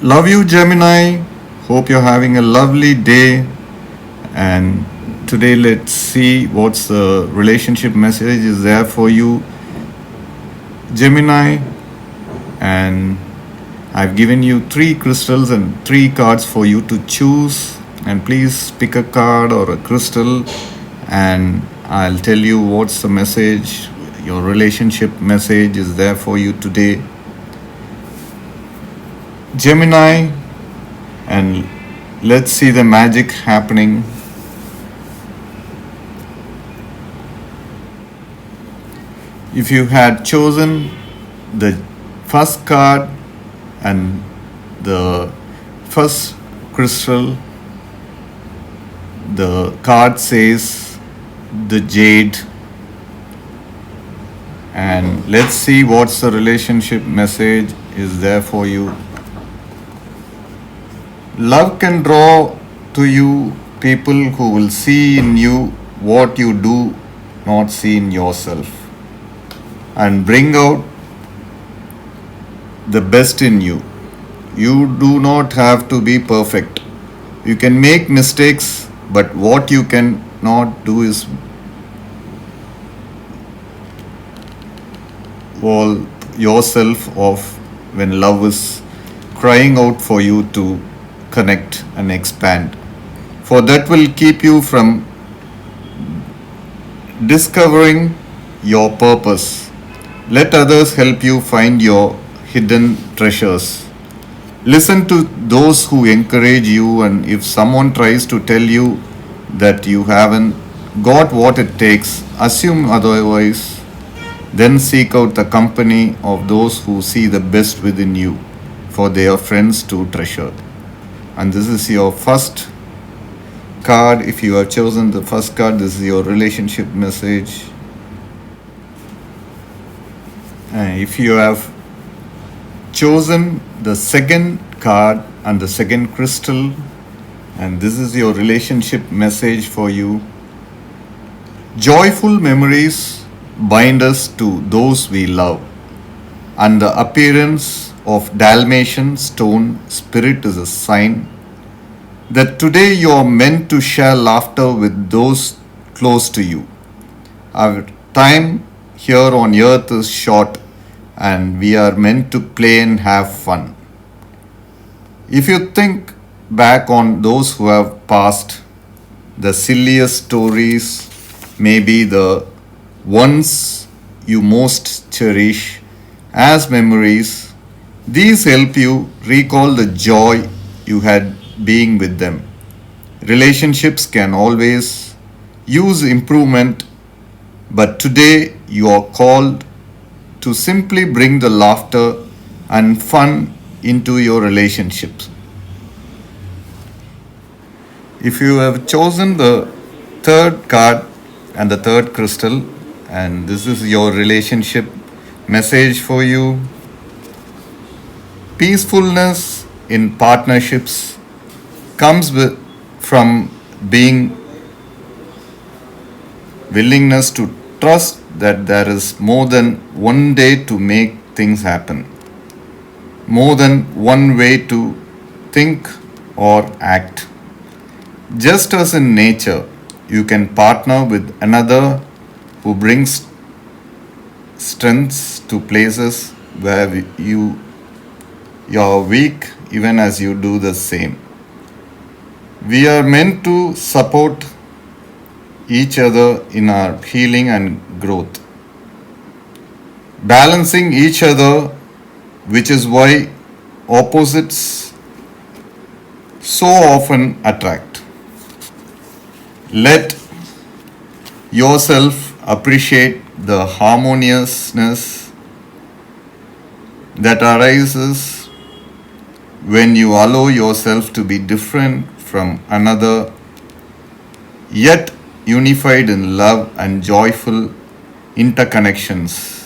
Love you, Gemini. Hope you're having a lovely day. And today, let's see what's the relationship message is there for you, Gemini. And I've given you three crystals and three cards for you to choose. And please pick a card or a crystal, and I'll tell you what's the message. Your relationship message is there for you today, Gemini. And let's see the magic happening. If you had chosen the first card and the first crystal, the card says the jade. And let's see what's the relationship message is there for you. Love can draw to you people who will see in you what you do not see in yourself and bring out the best in you. You do not have to be perfect. You can make mistakes, but what you cannot do is wall yourself off when love is crying out for you to connect and expand. For that will keep you from discovering your purpose. Let others help you find your hidden treasures. Listen to those who encourage you, and if someone tries to tell you that you haven't got what it takes, assume otherwise. Then seek out the company of those who see the best within you, for they are friends to treasure. And this is your first card. If you have chosen the first card, this is your relationship message. And if you have chosen the second card and the second crystal, and this is your relationship message for you. Joyful memories bind us to those we love, and the appearance of Dalmatian stone spirit is a sign that today you are meant to share laughter with those close to you. Our time here on earth is short, and we are meant to play and have fun. If you think back on those who have passed, the silliest stories may be the ones you most cherish as memories. These help you recall the joy you had being with them. Relationships can always use improvement, but today you are called to simply bring the laughter and fun into your relationships. If you have chosen the third card and the third crystal, and this is your relationship message for you, peacefulness in partnerships comes from being willingness to trust that there is more than one day to make things happen, more than one way to think or act. Just as in nature, you can partner with another who brings strengths to places where you're weak, even as you do the same. We are meant to support each other in our healing and growth, balancing each other, which is why opposites so often attract. Let yourself appreciate the harmoniousness that arises when you allow yourself to be different from another, yet unified in love and joyful interconnections.